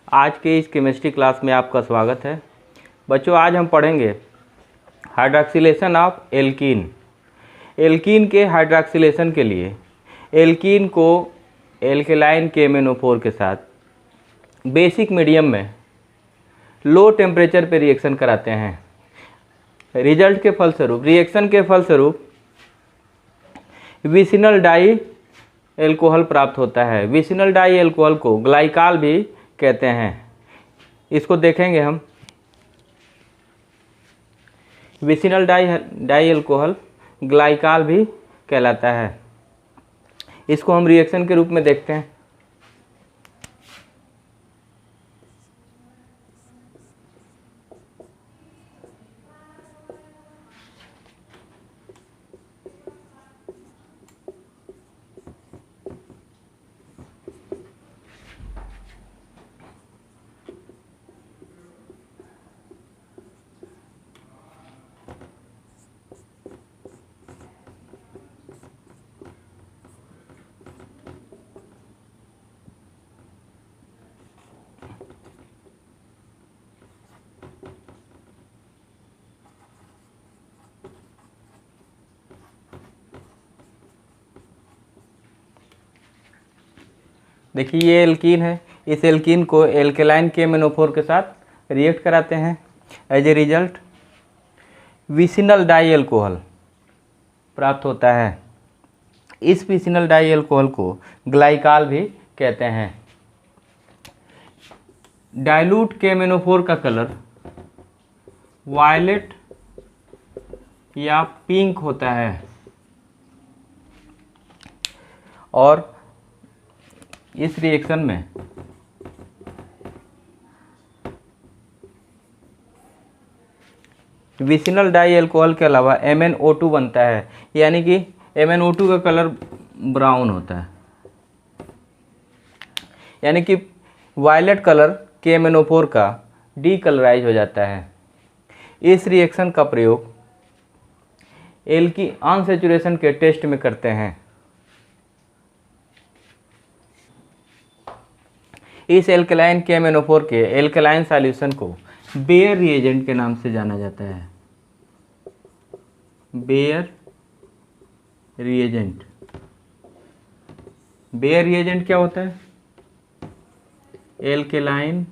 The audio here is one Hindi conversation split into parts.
आज के इस केमिस्ट्री क्लास में आपका स्वागत है। बच्चों, आज हम पढ़ेंगे हाइड्रॉक्सिलेशन ऑफ एल्कीन। एल्कीन के हाइड्रॉक्सिलेशन के लिए एल्कीन को एल्केलाइन KMnO4 के साथ बेसिक मीडियम में लो टेम्परेचर पे रिएक्शन कराते हैं। रिएक्शन के फलस्वरूप विसिनल डाई एल्कोहल प्राप्त होता है। विसिनल डाई एल्कोहल को ग्लाइकाल भी कहते हैं। इसको देखेंगे हम। विसिनल डाई एल्कोहल ग्लाइकाल भी कहलाता है। इसको हम रिएक्शन के रूप में देखते हैं। देखिए, ये एल्कीन है। इस एल्कीन को एल्केलाइन KMnO4 के साथ रिएक्ट कराते हैं। As a result vicinal di alcohol प्राप्त होता है। इस विसिनल डाई एल्कोहल को ग्लाइकाल भी कहते हैं। डाइल्यूट KMnO4 का कलर वायलेट या पिंक होता है और इस रिएक्शन में विसिनल डाई एल्कोहल के अलावा MnO2 बनता है, यानी कि MnO2 का कलर ब्राउन होता है, यानी कि वायलेट कलर KMnO4 का डीकलराइज हो जाता है। इस रिएक्शन का प्रयोग एल्की अनसैचुरेशन के टेस्ट में करते हैं। इस एल्केलाइन KMnO4 के एल्केलाइन सॉल्यूशन को बेयर रिएजेंट के नाम से जाना जाता है। Baeyer reagent. बेयर रिएजेंट क्या होता है? एल्केलाइन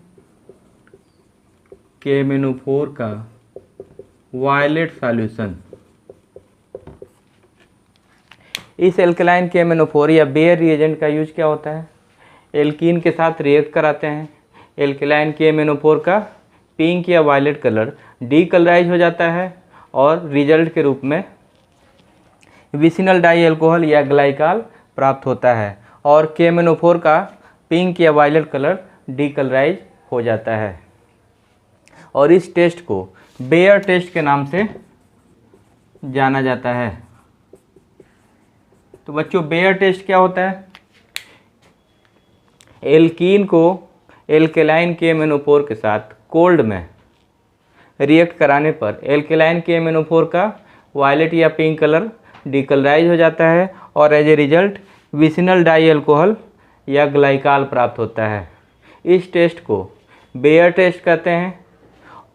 KMnO4 का वायलेट सॉल्यूशन। इस एल्केलाइन KMnO4 या बेयर रिएजेंट का यूज क्या होता है? एल्कीन के साथ रिएक्ट कराते हैं। एल्केलाइन KMnO4 का पिंक या वायलेट कलर डीकलराइज हो जाता है और रिजल्ट के रूप में विसिनल डाई एल्कोहल या ग्लाइकाल प्राप्त होता है और KMnO4 का पिंक या वायलेट कलर डीकलराइज हो जाता है। और इस टेस्ट को बेयर टेस्ट के नाम से जाना जाता है। तो बच्चों, बेयर टेस्ट क्या होता है? एल्कीन को एल्केलाइन KMnO4 के साथ कोल्ड में रिएक्ट कराने पर एल्केलाइन KMnO4 का वायलेट या पिंक कलर डीकलराइज हो जाता है और as a result vicinal di alcohol या ग्लाइकाल प्राप्त होता है। इस टेस्ट को बेयर टेस्ट कहते हैं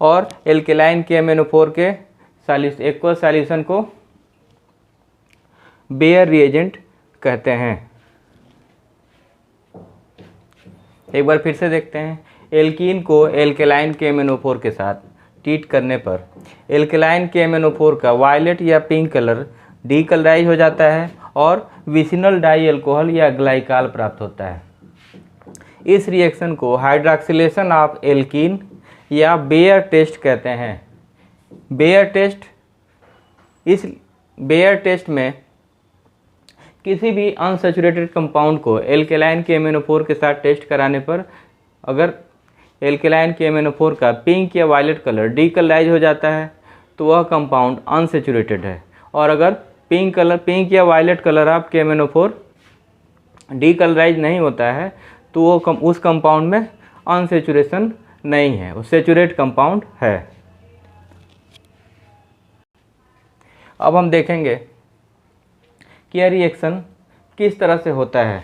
और एल्केलाइन KMnO4 के एक्वस सॉल्यूशन को बेयर रिएजेंट कहते हैं। एक बार फिर से देखते हैं। एल्कीन को एल्केलाइन KMnO4 के साथ ट्रीट करने पर एल्केलाइन KMnO4 का वायलेट या पिंक कलर डीकलराइज हो जाता है और विसिनल डाई एल्कोहल या ग्लाइकाल प्राप्त होता है। इस रिएक्शन को हाइड्रॉक्सिलेशन ऑफ एल्कीन या बेयर टेस्ट कहते हैं। इस बेयर टेस्ट में किसी भी अनसैचुरेटेड कंपाउंड को एल्केलाइन KMnO4 के साथ टेस्ट कराने पर अगर एल्केलाइन KMnO4 का पिंक या वायलेट कलर डीकलराइज हो जाता है तो वह कंपाउंड अनसैचुरेटेड है, और अगर पिंक या violet colour of KMnO4 decolourise नहीं होता है तो वो उस कंपाउंड में अनसैचुरेशन नहीं है, वो सैचुरेट कंपाउंड है। अब हम देखेंगे कि यह रिएक्शन किस तरह से होता है।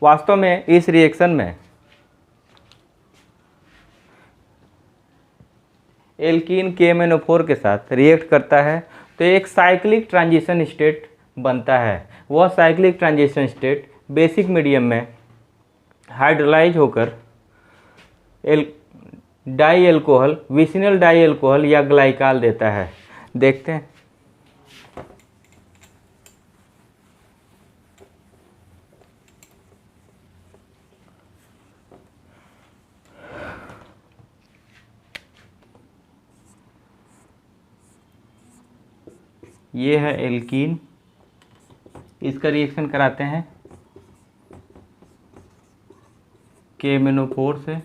वास्तव में इस रिएक्शन में एल्कीन KMnO4 के साथ रिएक्ट करता है तो एक साइक्लिक ट्रांजिशन स्टेट बनता है। वह cyclic transition state basic medium में हाइड्रोलाइज होकर di alcohol, vicinal di alcohol या ग्लाइकाल देता है। देखते हैं। ये है एल्कीन, इसका रिएक्शन कराते हैं KMnO4 से।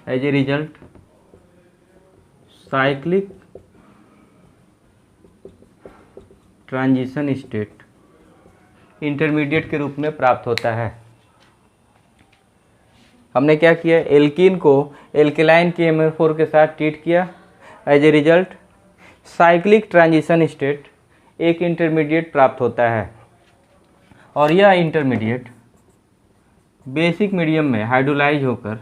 As a result cyclic transition state intermediate के रूप में प्राप्त होता है। हमने क्या किया, एल्कीन को एल्केलाइन KMnO4 के साथ ट्रीट किया। As a result cyclic transition state एक इंटरमीडिएट प्राप्त होता है और यह इंटरमीडिएट बेसिक मीडियम में हाइड्रोलाइज होकर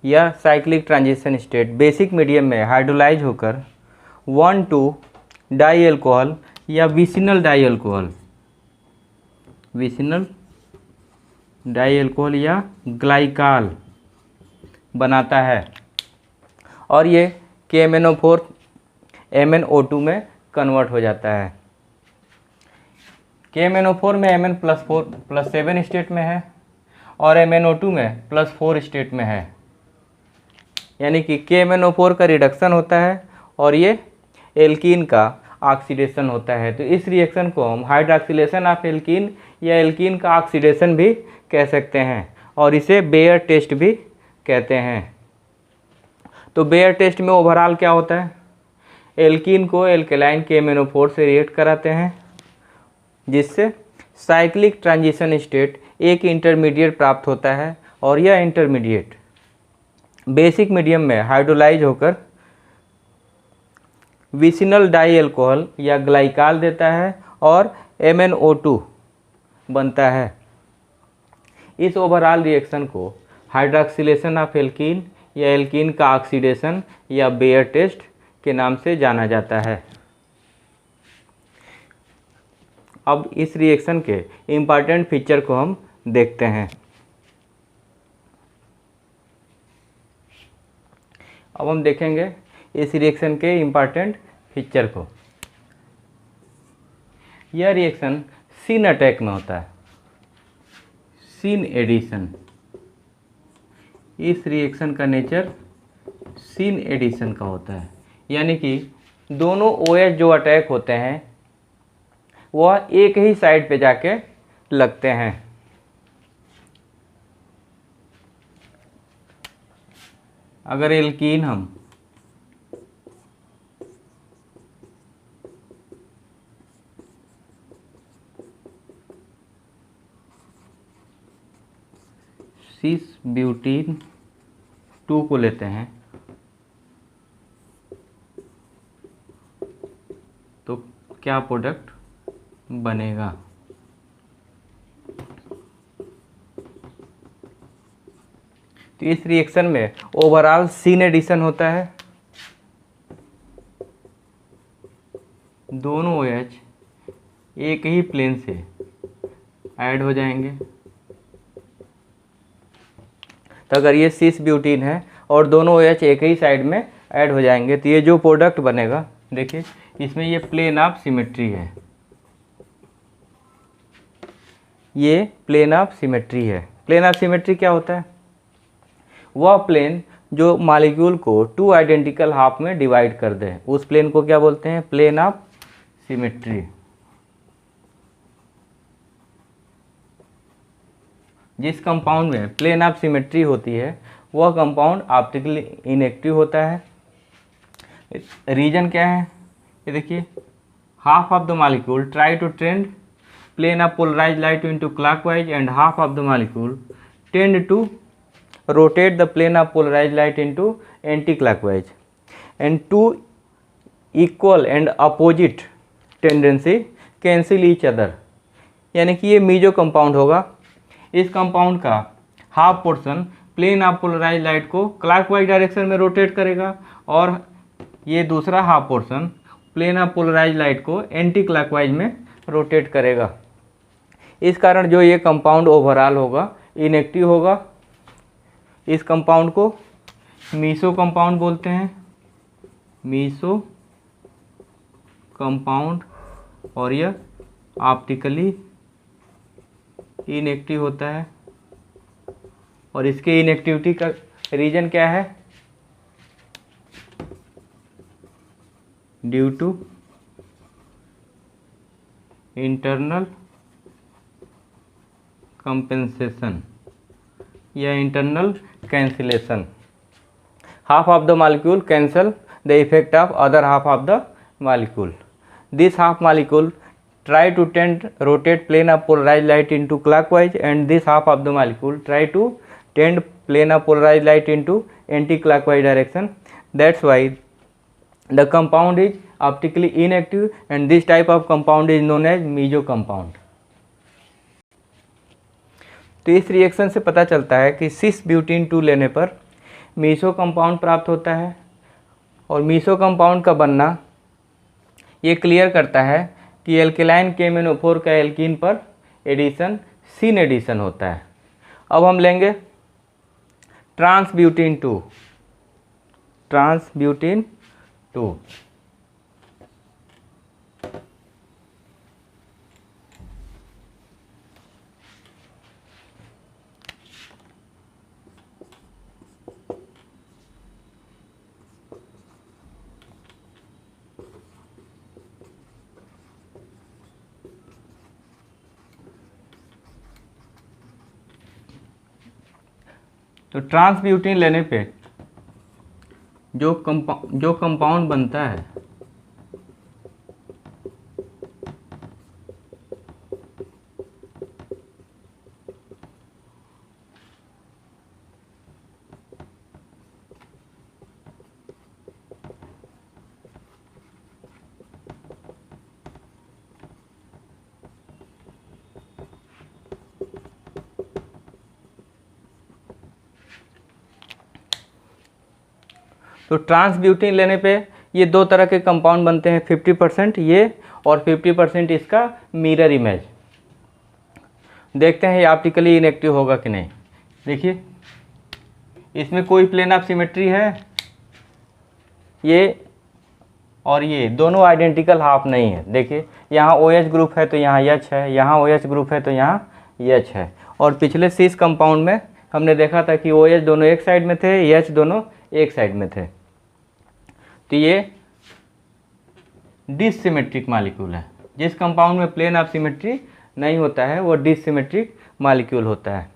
यह cyclic transition state basic medium में हाइड्रोलाइज होकर 1,2 डाई एल्कोहल या vicinal di alcohol, vicinal di alcohol या ग्लाइकाल बनाता है और ये KMnO4 MnO2 में कन्वर्ट हो जाता है। KMnO4 में Mn+4+7 स्टेट में है और MnO2 में +4 स्टेट में है, यानी कि KMnO4 का रिडक्शन होता है और ये एल्कीन का ऑक्सीडेशन होता है। तो इस रिएक्शन को हम हाइड्रॉक्सिलेशन ऑफ एल्कीन या एल्कीन का ऑक्सीडेशन भी कह सकते हैं और इसे बेयर टेस्ट भी कहते हैं। तो बेयर टेस्ट में ओवरऑल क्या होता है, एल्कीन को एल्केलाइन KMnO4 से रिएक्ट कराते हैं जिससे साइक्लिक ट्रांजिशन स्टेट एक इंटरमीडिएट प्राप्त होता है और यह इंटरमीडिएट बेसिक मीडियम में हाइड्रोलाइज होकर विसिनल डाई एल्कोहल या ग्लाइकाल देता है और MnO2 बनता है। इस ओवरऑल रिएक्शन को हाइड्रॉक्सिलेशन ऑफ एल्कीन या एल्कीन का ऑक्सीडेशन या बेयर टेस्ट के नाम से जाना जाता है। अब इस रिएक्शन के इम्पॉर्टेंट फीचर को हम देखते हैं। अब हम देखेंगे इस रिएक्शन के इम्पॉर्टेंट फीचर को। यह रिएक्शन सिन अटैक में होता है, सिन एडिशन। इस रिएक्शन का नेचर सिन एडिशन का होता है, यानी कि दोनों OH जो अटैक होते हैं वह एक ही साइड पे जाके लगते हैं। अगर एल्कीन हम सिस ब्यूटीन 2 को लेते हैं तो क्या प्रोडक्ट बनेगा। तो इस रिएक्शन में ओवरऑल सिन एडिशन होता है, दोनों OH एक ही प्लेन से ऐड हो जाएंगे। तो अगर ये सिस ब्यूटीन है और दोनों OH एक ही साइड में ऐड हो जाएंगे तो ये जो प्रोडक्ट बनेगा, देखिए इसमें ये प्लेन ऑफ सिमेट्री है, ये प्लेन ऑफ सिमेट्री है। प्लेन ऑफ सिमेट्री क्या होता है, वह प्लेन जो मॉलिक्यूल को 2 आइडेंटिकल हाफ में डिवाइड कर दे, उस प्लेन को क्या बोलते हैं, प्लेन ऑफ सिमेट्री। जिस कंपाउंड में प्लेन ऑफ सिमेट्री होती है वह कंपाउंड ऑप्टिकली इनएक्टिव होता है। रीजन क्या है, ये देखिए, half of the molecule try to tend plane of polarise light into clockwise and half of the molecule tend to rotate the plane of polarized light into anti-clockwise, and two equal and opposite tendency cancel each other। यानी कि ये मीजो कंपाउंड होगा। इस कंपाउंड का half portion plane of polarise light को क्लॉकवाइज डायरेक्शन में रोटेट करेगा और ये दूसरा half portion plane of polarise light को एंटी क्लॉकवाइज में रोटेट करेगा। इस कारण जो ये कंपाउंड ओवरऑल होगा इनएक्टिव होगा। इस कंपाउंड को मीसो कंपाउंड बोलते हैं, मीसो कंपाउंड, और यह ऑप्टिकली इनएक्टिव होता है। और इसके इनएक्टिविटी का रीजन क्या है, ड्यू टू इंटरनल कंपेंसेशन या internal cancellation. Half of the molecule cancel the effect of other half of the molecule. This half molecule try to tend rotate plane of polarized light into clockwise, and this half of the molecule try to tend plane of polarized light into anti-clockwise direction. That's why the compound is optically inactive, and this type of compound is known as meso compound. तो इस रिएक्शन से पता चलता है कि सिस ब्यूटीन 2 लेने पर मीसो कंपाउंड प्राप्त होता है। और मीसो कंपाउंड का बनना ये क्लियर करता है कि एल्केलाइन KMnO4 का एल्कीन पर एडिशन सिन एडिशन होता है। अब हम लेंगे ट्रांसब्यूटीन 2, ट्रांसब्यूटीन 2। तो ट्रांसब्यूटीन लेने पे जो कंपाउंड बनता है तो ट्रांसब्यूटीन लेने पे ये दो तरह के कंपाउंड बनते हैं, 50% ये और 50% इसका मिरर इमेज। देखते हैं ये ऑप्टिकली इनएक्टिव होगा कि नहीं। देखिए इसमें कोई प्लेन ऑफ सिमेट्री है, ये और ये दोनों आइडेंटिकल हाफ नहीं है। देखिए यहाँ OH ग्रुप है तो यहाँ H है, यहाँ OH ग्रुप है तो यहाँ H है। और पिछले सिस कंपाउंड में हमने देखा था कि OH दोनों एक साइड में थे, H दोनों एक साइड में थे। तो ये डिससिमेट्रिक मॉलिक्यूल है। जिस कंपाउंड में प्लेन ऑफ सिमेट्री नहीं होता है वो डिससिमेट्रिक मॉलिक्यूल होता है।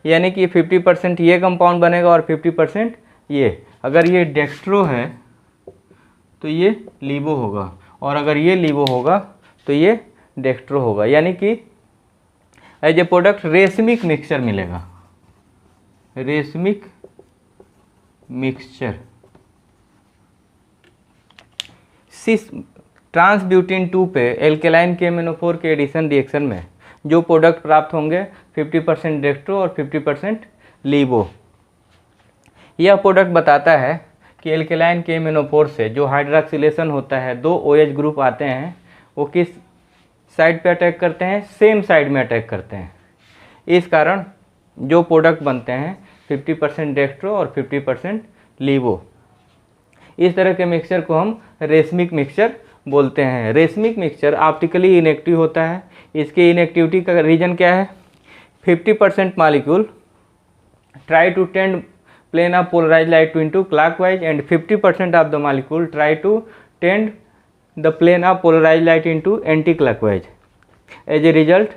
यानी कि 50% ये कंपाउंड बनेगा और 50% ये। अगर ये डेक्स्ट्रो है तो ये लीवो होगा, और अगर ये लीवो होगा तो ये डेक्स्ट्रो होगा। यानी कि as a product racemic mixture मिलेगा, रेशमिक मिक्सचर। सिस ट्रांसब्यूटीन 2 पे एल्केलाइन KMnO4 के एडिशन रिएक्शन में जो प्रोडक्ट प्राप्त होंगे 50% डेक्स्ट्रो और 50% लीवो। यह प्रोडक्ट बताता है कि एल्केलाइन KMnO4 से जो हाइड्रॉक्सिलेशन होता है, दो OH ग्रुप आते हैं, वो किस साइड पे अटैक करते हैं, सेम साइड में अटैक करते हैं। इस कारण जो प्रोडक्ट बनते हैं 50% डेक्स्ट्रो और 50% लीवो। इस तरह के मिक्सचर को हम रेशमिक मिक्सचर बोलते हैं। रेशमिक मिक्सचर ऑप्टिकली इनएक्टिव होता है। इसके इनएक्टिविटी का रीजन क्या है, 50% molecule try to tend plane of polarised light into clockwise and 50% of the molecule try to tend the plane of polarised light into anticlockwise. As a result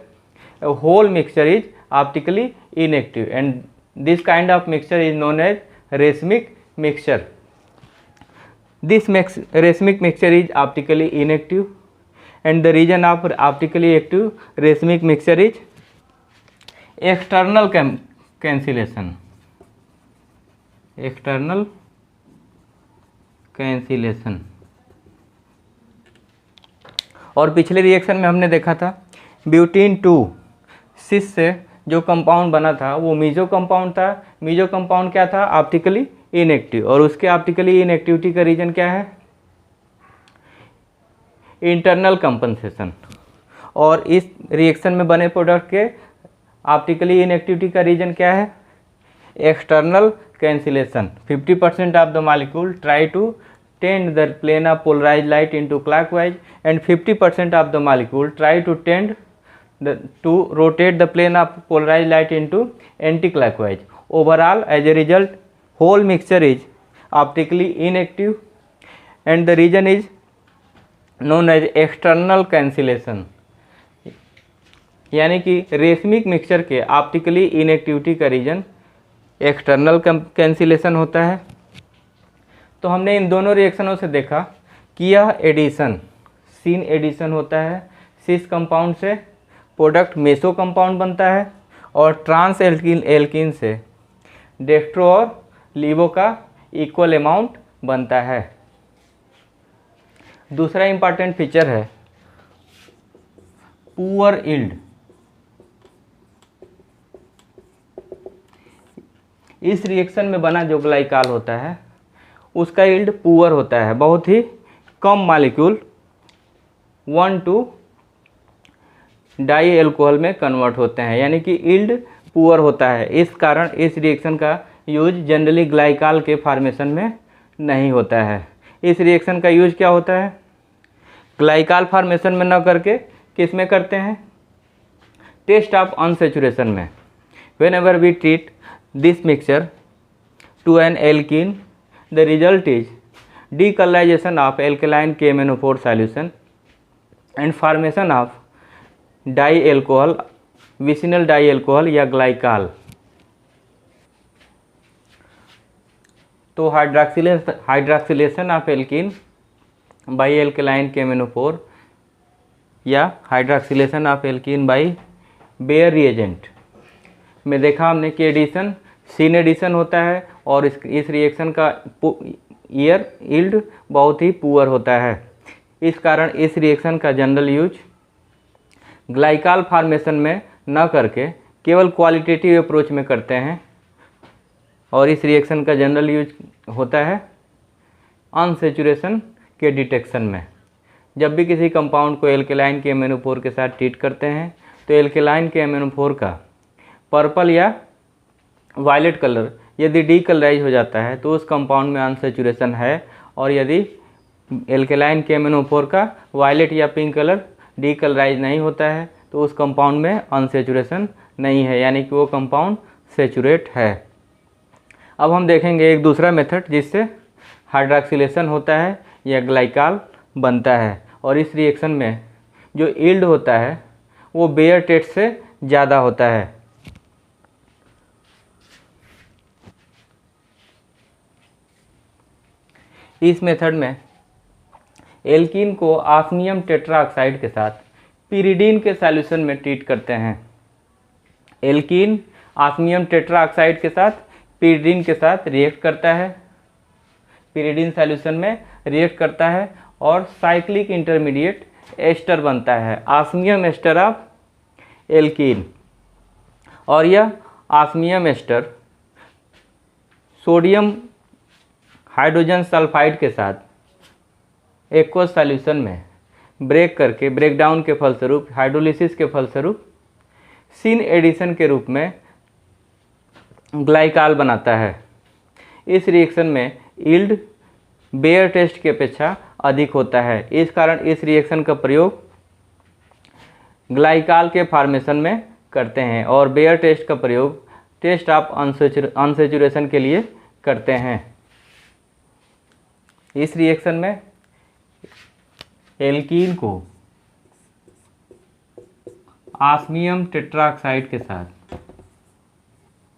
whole mixture is optically inactive and this kind of mixture is known as racemic mixture. This racemic mixture is optically inactive and the reason of optically active racemic mixture is external cancellation. External cancellation. और पिछले रिएक्शन में हमने देखा था ब्यूटीन 2 सिस से जो कंपाउंड बना था वो मीजो कंपाउंड था. मीजो कंपाउंड क्या था? Optically inactive. और उसके ऑप्टिकली इनएक्टिविटी का रीजन क्या है? Internal compensation. और इस रिएक्शन में बने प्रोडक्ट के ऑप्टिकली इनएक्टिविटी का रीजन क्या है? External cancellation. 50% of the molecule try to tend the plane of polarise light into clockwise and 50% of the molecule try to tend to rotate the plane of polarized light into anti-clockwise. Overall, as a result, whole mixture is optically inactive and the region is known as external cancellation. यानी कि रेसमिक मिक्सचर के ऑप्टिकली इनएक्टिविटी का रीजन एक्सटर्नल कैंसिलेशन होता है. तो हमने इन दोनों रिएक्शनों से देखा कि यह एडिशन सीन एडिशन होता है. सिस कंपाउंड से प्रोडक्ट मेसो कंपाउंड बनता है और ट्रांस एल्कीन से डेक्स्ट्रो और लीवो का इक्वल अमाउंट बनता है. दूसरा इंपॉर्टेंट फीचर है पुअर यील्ड. इस रिएक्शन में बना जो ग्लाइकाल होता है उसका यील्ड पुअर होता है. बहुत ही कम मॉलिक्यूल 1 डाई अल्कोहल में कन्वर्ट होते हैं, यानी कि यील्ड पुअर होता है. इस कारण इस रिएक्शन का यूज जनरली ग्लाइकाल के फॉर्मेशन में नहीं होता है. इस रिएक्शन का यूज क्या होता है? ग्लाइकाल फॉर्मेशन में न करके किस में करते हैं? टेस्ट ऑफ अनसेचुरेशन में. Whenever we treat this mixture to an alkene the result is decolourisation of alkaline KMnO4 solution and formation of di alcohol, vicinal di alcohol या ग्लाइकाल. तो hydroxylation of alkene by alkaline KMnO4 या hydroxylation of alkene by Baeyer reagent में देखा हमने कि एडिशन सीन एडिशन होता है और इस रिएक्शन का यील्ड बहुत ही पुअर होता है. इस कारण इस रिएक्शन का जनरल यूज ग्लाइकाल फॉर्मेशन में न करके केवल क्वालिटेटिव अप्रोच में करते हैं. और इस रिएक्शन का जनरल यूज होता है अनसेचुरेशन के डिटेक्शन में. जब भी किसी कंपाउंड को एल्केलाइन KMnO4 के साथ ट्रीट करते हैं तो एल्केलाइन KMnO4 का पर्पल या वायलेट कलर यदि डीकलराइज हो जाता है तो उस कंपाउंड में अनसेचुरेशन है, और यदि एल्केलाइन KMnO4 का वायलेट या पिंक कलर डीकलराइज नहीं होता है तो उस कंपाउंड में अनसेचुरेशन नहीं है, यानी कि वो कंपाउंड सेचुरेट है. अब हम देखेंगे एक दूसरा मेथड जिससे हाइड्रॉक्सिलेशन होता है या ग्लाइकाल बनता है. और इस रिएक्शन में जो यील्ड होता है वो बेयर टेस्ट से ज़्यादा होता है. इस मेथड में एल्कीन को ऑस्मियम टेट्राऑक्साइड के साथ पिरिडीन के सॉल्यूशन में ट्रीट करते हैं. एल्कीन ऑस्मियम टेट्राऑक्साइड के साथ पिरिडीन के साथ रिएक्ट करता है, पिरिडीन सॉल्यूशन में रिएक्ट करता है और साइक्लिक इंटरमीडिएट एस्टर बनता है, ऑस्मियम एस्टर ऑफ एल्कीन. और यह osmium ester sodium hydrogen sulphide के साथ एक्वस सॉल्यूशन में ब्रेक करके ब्रेकडाउन के फलस्वरूप हाइड्रोलिसिस के फलस्वरूप सीन एडिशन के रूप में ग्लाइकाल बनाता है. इस रिएक्शन में यील्ड बेयर टेस्ट की अपेक्षा अधिक होता है. इस कारण इस रिएक्शन का प्रयोग ग्लाइकाल के फॉर्मेशन में करते हैं और बेयर टेस्ट का प्रयोग टेस्ट ऑफ अनसेचुरेशन के लिए करते हैं. इस रिएक्शन में एल्कीन को ऑस्मियम टेट्राऑक्साइड के साथ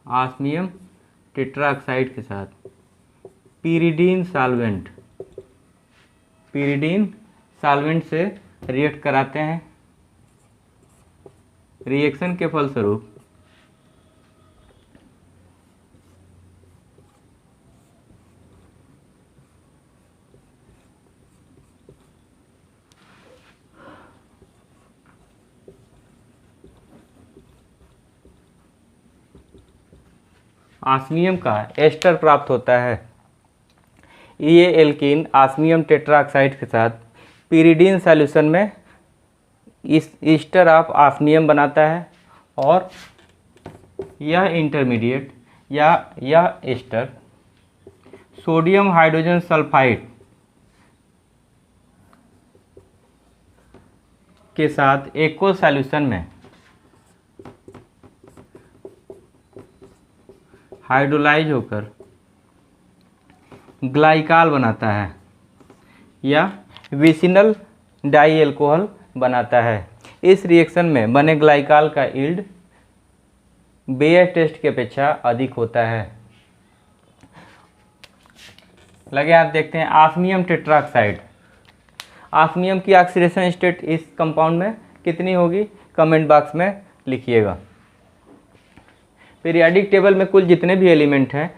ऑस्मियम टेट्राऑक्साइड के साथ pyridine सॉल्वेंट से रिएक्ट कराते हैं। रिएक्शन के फलस्वरूप ऑस्मियम का एस्टर प्राप्त होता है। ये एल्कीन ऑस्मियम टेट्राऑक्साइड के साथ pyridine सॉल्यूशन में इस ईस्टर ऑफ ऑस्मियम बनाता है और यह इंटरमीडिएट या यह एस्टर सोडियम हाइड्रोजन सल्फाइड के साथ एक्वस सॉल्यूशन में हाइड्रोलाइज होकर ग्लाइकाल बनाता है या विसिनल डाई अल्कोहल बनाता है। इस रिएक्शन में बने ग्लाइकाल का यील्ड बेयर टेस्ट की अपेक्षा अधिक होता है। लगे आप देखते हैं ऑस्मियम टेट्राऑक्साइड। ऑस्मियम की ऑक्सीडेशन स्टेट इस कंपाउंड में कितनी होगी, कमेंट बॉक्स में लिखिएगा। पीरियाडिक टेबल में कुल जितने भी एलिमेंट हैं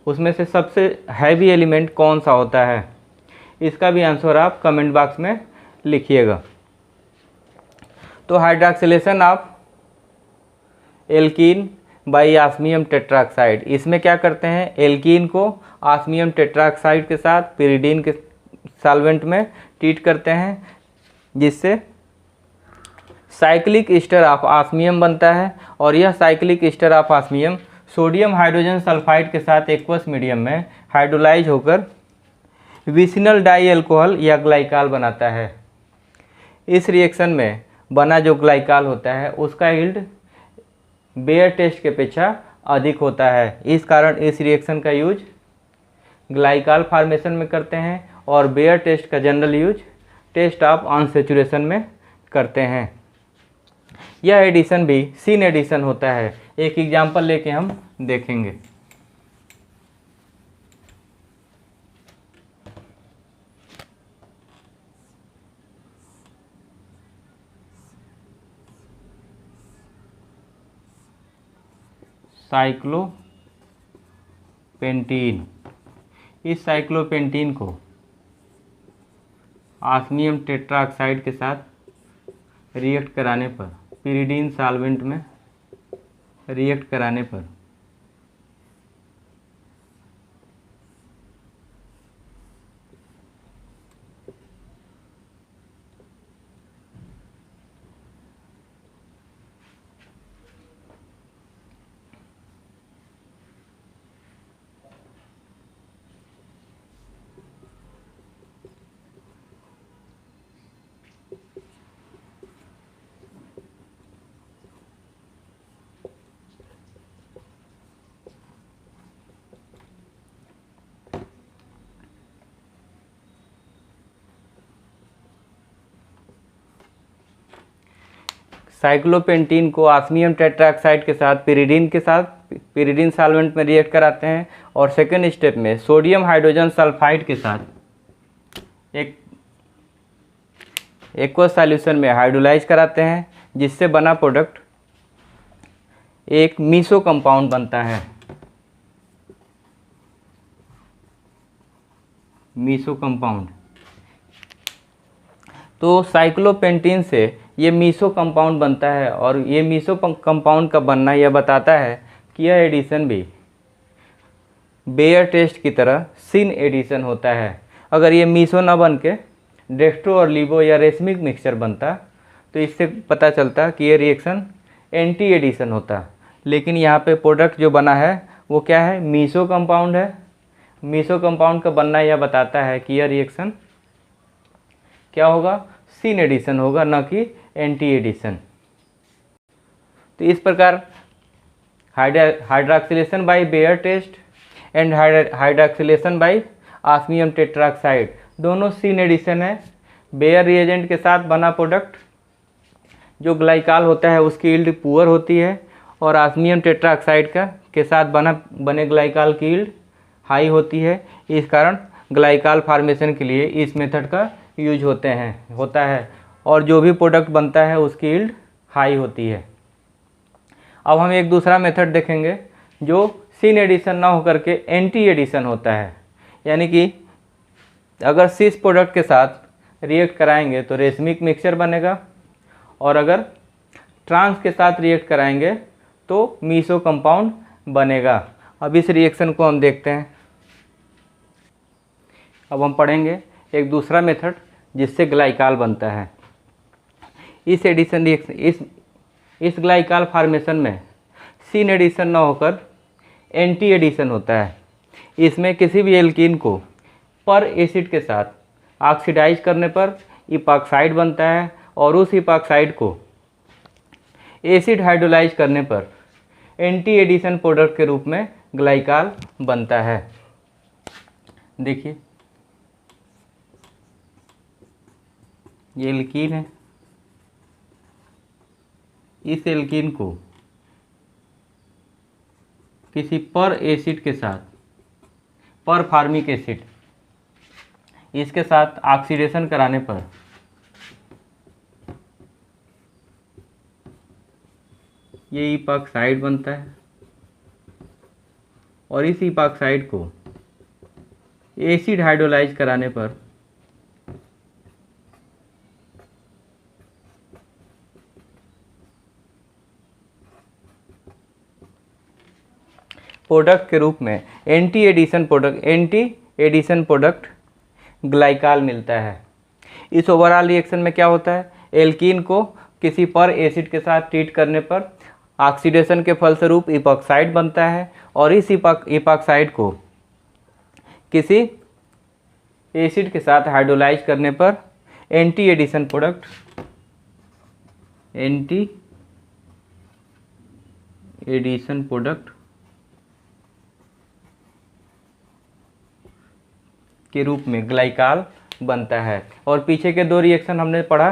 उसमें से सबसे हैवी एलिमेंट कौन सा होता है, इसका भी आंसर आप कमेंट बॉक्स में लिखिएगा। तो hydroxylation of alkene by osmium tetroxide, इसमें क्या करते हैं, एल्कीन को ऑस्मियम टेट्राऑक्साइड के साथ pyridine के सॉल्वेंट में ट्रीट करते हैं, जिससे साइक्लिक ईस्टर ऑफ ऑस्मियम बनता है और यह cyclic ester of osmium sodium hydrogen sulphide के साथ एक्वस मीडियम में हाइड्रोलाइज होकर विसिनल डाई अल्कोहल या ग्लाइकाल बनाता है। इस रिएक्शन में बना जो ग्लाइकाल होता है उसका यील्ड बेयर टेस्ट की अपेक्षा अधिक होता है। इस कारण इस रिएक्शन का यूज ग्लाइकाल फॉर्मेशन में करते हैं और बेयर टेस्ट का general use test of unsaturation में करते हैं। यह एडिशन भी सीन एडिशन होता है। एक एग्जाम्पल लेके हम देखेंगे। साइक्लोपेंटीन, इस साइक्लोपेंटीन को ऑस्मियम टेट्राऑक्साइड के साथ रिएक्ट कराने पर pyridine सॉल्वेंट में रिएक्ट कराने पर साइक्लोपेंटीन को ऑस्मियम टेट्राऑक्साइड के साथ pyridine सॉल्वेंट में रिएक्ट कराते हैं और सेकेंड स्टेप में सोडियम हाइड्रोजन सल्फाइड के साथ एक एक्वस सॉल्यूशन में हाइड्रोलाइज कराते हैं, जिससे बना प्रोडक्ट एक मीसो कंपाउंड बनता है। मीसो कंपाउंड, तो साइक्लोपेंटीन से ये मीसो कंपाउंड बनता है और ये मीसो कंपाउंड का बनना यह बताता है कि यह एडिशन भी बेयर टेस्ट की तरह सिन एडिशन होता है। अगर ये मीसो ना बन के डेक्स्ट्रो और लिबो या रेशमिक मिक्सचर बनता तो इससे पता चलता कि ये रिएक्शन एंटी एडिशन होता, लेकिन यहाँ पे प्रोडक्ट जो बना है वो क्या है, मीसो कंपाउंड है। मीसो कंपाउंड का बनना यह बताता है कि यह रिएक्शन क्या होगा, सिन एडिशन होगा, न कि एंटी एडिशन। तो इस प्रकार hydroxylation by Baeyer test and hydroxylation by osmium tetroxide दोनों सिन एडिशन है। बेयर रिएजेंट के साथ बना प्रोडक्ट जो ग्लाइकाल होता है उसकी यील्ड पुअर होती है और ऑस्मियम टेट्राऑक्साइड का के साथ बने ग्लाइकाल की यील्ड हाई होती है। इस कारण ग्लाइकाल फार्मेशन के लिए इस मेथड का यूज होता है और जो भी प्रोडक्ट बनता है उसकी यील्ड हाई होती है। अब हम एक दूसरा मेथड देखेंगे जो सिन एडिशन ना होकर के एंटी एडिशन होता है। यानी कि अगर सिस प्रोडक्ट के साथ रिएक्ट कराएंगे तो रेशमिक मिक्सचर बनेगा और अगर ट्रांस के साथ रिएक्ट कराएंगे तो मीसो कंपाउंड बनेगा। अब इस रिएक्शन को हम देखते हैं। अब हम पढ़ेंगे एक दूसरा मेथड जिससे ग्लाइकाल बनता है। इस एडिशन रिएक्शन इस ग्लाइकाल फार्मेशन में सिन एडिशन ना होकर एंटी एडिशन होता है। इसमें किसी भी एल्कीन को पर एसिड के साथ ऑक्सीडाइज करने पर इपॉक्साइड बनता है और उस इपॉक्साइड को एसिड हाइड्रोलाइज करने पर एंटी एडिशन प्रोडक्ट के रूप में ग्लाइकाल बनता है। देखिए ये एल्कीन है, इस एल्कीन को किसी पर एसिड के साथ पर फार्मिक एसिड इसके साथ ऑक्सीडेशन कराने पर ये इपॉक्साइड बनता है और इस इपॉक्साइड को एसिड हाइड्रोलाइज कराने पर प्रोडक्ट के रूप में एंटी एडिशन प्रोडक्ट ग्लाइकाल मिलता है। इस ओवरऑल रिएक्शन में क्या होता है, एल्कीन को किसी पर एसिड के साथ ट्रीट करने पर ऑक्सीडेशन के फलस्वरूप इपॉक्साइड बनता है और इस इपॉक्साइड को किसी एसिड के साथ हाइड्रोलाइज करने पर एंटी एडिशन प्रोडक्ट के रूप में ग्लाइकाल बनता है। और पीछे के दो रिएक्शन हमने पढ़ा,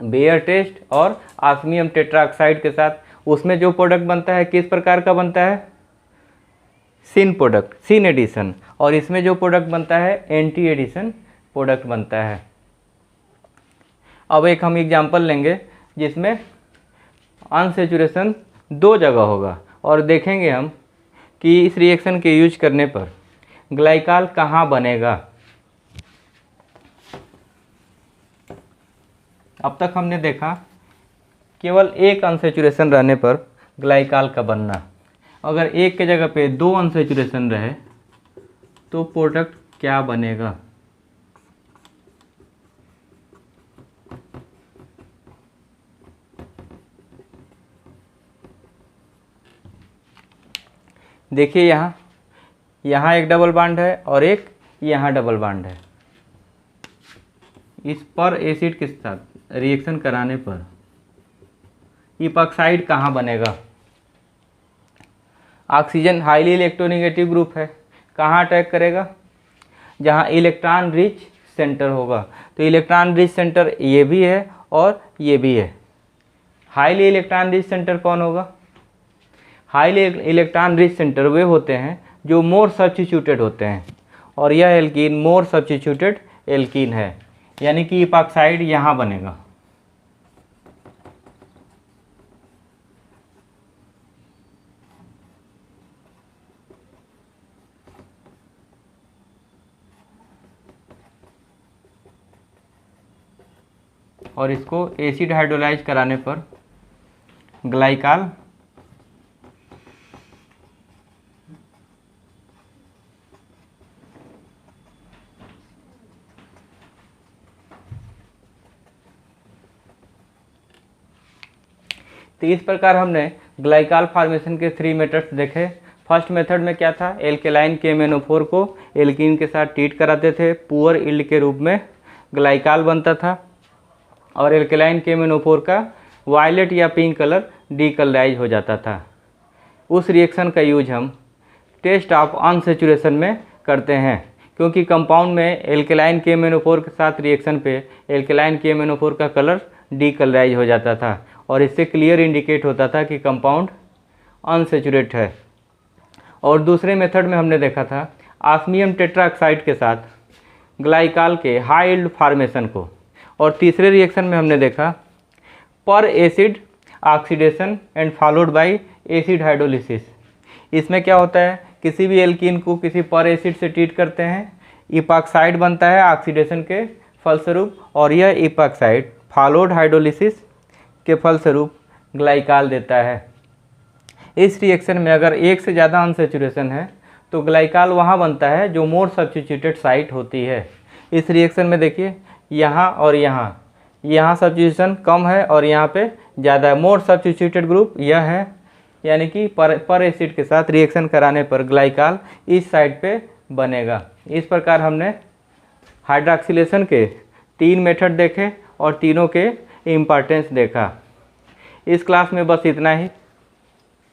बेयर टेस्ट और ऑस्मियम टेट्राऑक्साइड के साथ, उसमें जो प्रोडक्ट बनता है किस प्रकार का बनता है, सिन एडिशन, और इसमें जो प्रोडक्ट बनता है एंटी एडिशन प्रोडक्ट बनता है। अब एक हम एग्जांपल लेंगे जिसमें अनसैचुरेशन दो जगह होगा और देखेंगे हम कि इस रिएक्शन के यूज करने पर ग्लाइकाल कहाँ बनेगा। अब तक हमने देखा केवल एक अनसैचुरेशन रहने पर ग्लाइकाल का बनना। अगर एक के जगह पे दो अनसैचुरेशन रहे तो प्रोडक्ट क्या बनेगा। देखिए यहाँ एक डबल बॉन्ड है और एक यहाँ डबल बॉन्ड है। इस पर एसिड के साथ रिएक्शन कराने पर इपॉक्साइड कहाँ बनेगा। ऑक्सीजन हाईली इलेक्ट्रोनेगेटिव ग्रुप है, कहाँ अटैक करेगा, जहाँ इलेक्ट्रॉन रिच सेंटर होगा। तो इलेक्ट्रॉन रिच सेंटर ये भी है और ये भी है। हाईली इलेक्ट्रॉन रिच सेंटर कौन होगा, हाईली इलेक्ट्रॉन रिच सेंटर वे होते हैं जो मोर सब्स्टिट्यूटेड होते हैं और यह एल्कीन मोर सब्स्टिट्यूटेड एल्कीन है, यानी कि इपॉक्साइड यहाँ बनेगा। और इसको एसिड हाइड्रोलाइज कराने पर ग्लाइकाल तो इस प्रकार हमने ग्लाइकाल फार्मेशन के 3 मेथड्स देखे। फर्स्ट मेथड में क्या था, एल्केलाइन KMnO4 को एल्कीन के साथ ट्रीट कराते थे, पुअर यील्ड के रूप में ग्लाइकाल बनता था और एल्केलाइन KMnO4 का वायलेट या पिंक कलर डीकलराइज हो जाता था। उस रिएक्शन का यूज हम टेस्ट ऑफ अनसैचुरेशन में करते हैं, क्योंकि कंपाउंड में एल्केलाइन KMnO4 के साथ रिएक्शन पे एल्केलाइन KMnO4 का कलर डीकलराइज हो जाता था और इससे क्लियर इंडिकेट होता था कि कंपाउंड अनसेचुरेट है। और दूसरे मेथड में हमने देखा था ऑस्मियम टेट्राऑक्साइड के साथ ग्लाइकाल के हाई यील्ड फॉर्मेशन को। और तीसरे रिएक्शन में हमने देखा पर acid oxidation and followed by acid hydrolysis. इसमें क्या होता है, किसी भी एल्कीन को किसी पर एसिड से ट्रीट करते हैं, इपॉक्साइड बनता है ऑक्सीडेशन के फलस्वरूप, और यह इपॉक्साइड फॉलोड हाइड्रोलिसिस के फलस्वरूप ग्लाइकाल देता है। इस रिएक्शन में अगर एक से ज़्यादा अनसेचुरेशन है तो ग्लाइकाल वहाँ बनता है जो मोर सब्स्टिट्यूटेड साइट होती है। इस रिएक्शन में देखिए यहाँ और यहाँ सब्स्टिट्यूशन कम है और यहाँ पे ज़्यादा है। मोर सब्स्टिट्यूटेड ग्रुप यह है, यानी कि पर एसिड के साथ रिएक्शन कराने पर ग्लाइकाल इस साइड पे बनेगा। इस प्रकार हमने हाइड्रॉक्सिलेशन के 3 मेथड देखे और तीनों के इम्पॉर्टेंस देखा। इस क्लास में बस इतना ही।